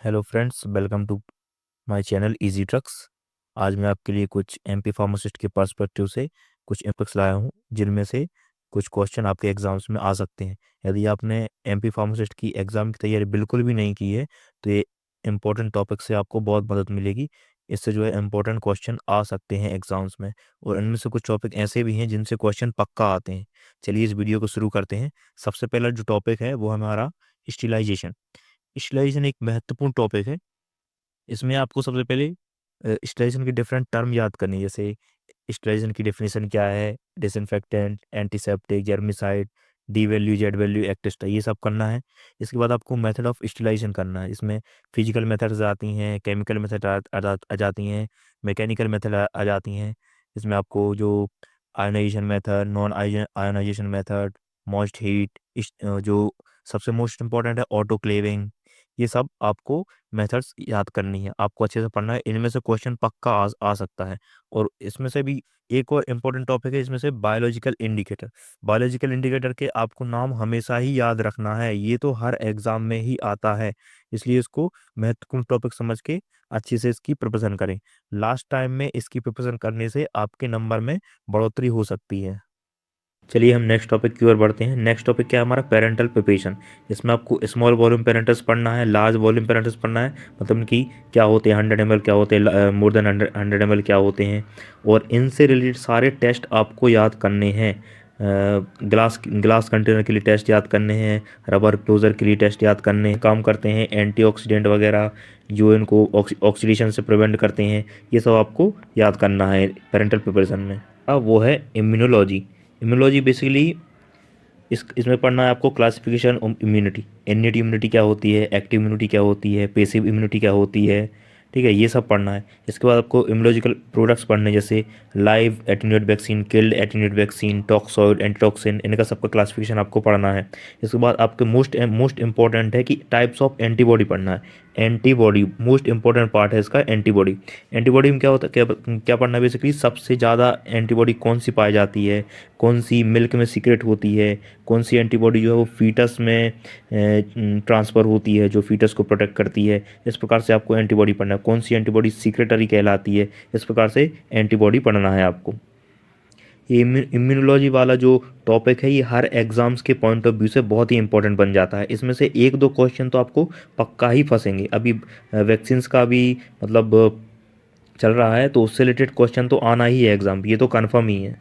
Hello friends, welcome to my channel Easy Tricks. आज मैं आपके लिए कुछ एमपी फार्मासिस्ट के पर्सपेक्टिव से कुछ इम्पैक्ट्स लाया हूँ, जिनमें से कुछ क्वेश्चन आपके एग्जाम्स में आ सकते हैं। यदि आपने एमपी फार्मासिस्ट की एग्ज़ाम की तैयारी बिल्कुल भी नहीं की है तो ये इम्पोर्टेंट टॉपिक से आपको बहुत मदद मिलेगी। इससे जो है इम्पोर्टेंट क्वेश्चन आ सकते हैं एग्जाम्स में, और इनमें से कुछ टॉपिक ऐसे भी हैं जिनसे क्वेश्चन पक्का आते हैं। चलिए इस वीडियो को शुरू करते हैं। सबसे पहला जो टॉपिक है वो हमारा स्टिलाइजेशन। स्टिलाइजेशन एक महत्वपूर्ण टॉपिक है। इसमें आपको सबसे पहले स्टेरिलाइजेशन की डिफरेंट टर्म याद करनी है। जैसे स्टेरिलाइजेशन की डेफिनेशन क्या है, disinfectant, antiseptic, germicide, D value, Z value, एक्टिस्टा, ये सब करना है। इसके बाद आपको मेथड ऑफ स्टेरिलाइजेशन करना है। इसमें फिजिकल मेथड्स आती हैं, केमिकल मेथड आ जाती हैं, मैकेनिकल मेथड आ जाती हैं। इसमें आपको जो ionization method, non ionization method, most heat, जो सबसे मोस्ट इंपॉर्टेंट है ऑटोक्लेविंग, ये सब आपको मेथड्स याद करनी है, आपको अच्छे से पढ़ना है। इनमें से क्वेश्चन पक्का आ सकता है। और इसमें से भी एक और इम्पोर्टेंट टॉपिक है, इसमें से बायोलॉजिकल इंडिकेटर। बायोलॉजिकल इंडिकेटर के आपको नाम हमेशा ही याद रखना है, ये तो हर एग्जाम में ही आता है, इसलिए इसको महत्वपूर्ण टॉपिक समझ के अच्छे से इसकी प्रिपरेशन करें। लास्ट टाइम में इसकी प्रिपरेशन करने से आपके नंबर में बढ़ोतरी हो सकती है। चलिए हम नेक्स्ट टॉपिक की ओर बढ़ते हैं। नेक्स्ट टॉपिक क्या है हमारा, पेरेंटल प्रिपरेशन। इसमें आपको स्मॉल वॉल्यूम पेरेंटल्स पढ़ना है, लार्ज वॉल्यूम पेरेंटल्स पढ़ना है। मतलब कि क्या होते हैं 100 ml, क्या होते हैं मोर देन 100 ml, क्या होते हैं, और इनसे रिलेटेड सारे टेस्ट आपको याद करने हैं। ग्लास ग्लास कंटेनर के लिए टेस्ट याद करने हैं, रबर क्लोजर के लिए टेस्ट याद करने हैं। काम करते हैं एंटीऑक्सीडेंट वगैरह, जो इनको ऑक्सीडेशन से प्रिवेंट करते हैं, ये सब आपको याद करना है पेरेंटल प्रिपरेशन में। अब वो है इम्यूनोलॉजी। इम्यूनोलॉजी बेसिकली इसमें पढ़ना है आपको क्लासिफिकेशन इम्यूनिटी। इन्नेट इम्यूनिटी क्या होती है, एक्टिव इम्यूनिटी क्या होती है, पैसिव इम्यूनिटी क्या होती है, ठीक है, ये सब पढ़ना है। इसके बाद आपको इम्यूनोलॉजिकल प्रोडक्ट्स पढ़ने, जैसे live attenuate vaccine, killed attenuate vaccine, toxoid, antitoxin, इनका सबका क्लासिफिकेशन आपको पढ़ना है। इसके बाद आपके मोस्ट इंपॉर्टेंट है कि टाइप्स ऑफ एंटीबॉडी पढ़ना है। एंटीबॉडी मोस्ट इंपॉर्टेंट पार्ट है इसका, एंटीबॉडी। एंटीबॉडी में क्या होता है, क्या पढ़ना है बेसिकली, सबसे ज़्यादा एंटीबॉडी कौन सी पाई जाती है, कौन सी मिल्क में सीक्रेट होती है, कौन सी एंटीबॉडी जो है वो फीटस में ट्रांसफ़र होती है, जो फीटस को प्रोटेक्ट करती है। इस प्रकार से आपको एंटीबॉडी पढ़ना है। कौन सी एंटीबॉडी सीक्रेटरी कहलाती है, इस प्रकार से एंटीबॉडी पढ़ना है आपको। ये इम्यूनोलॉजी वाला जो टॉपिक है, ये हर एग्जाम्स के पॉइंट ऑफ व्यू से बहुत ही इंपॉर्टेंट बन जाता है। इसमें से एक दो क्वेश्चन तो आपको पक्का ही फंसेंगे। अभी वैक्सीन्स का भी मतलब चल रहा है, तो उससे रिलेटेड क्वेश्चन तो आना ही है एग्जाम, ये तो कन्फर्म ही है।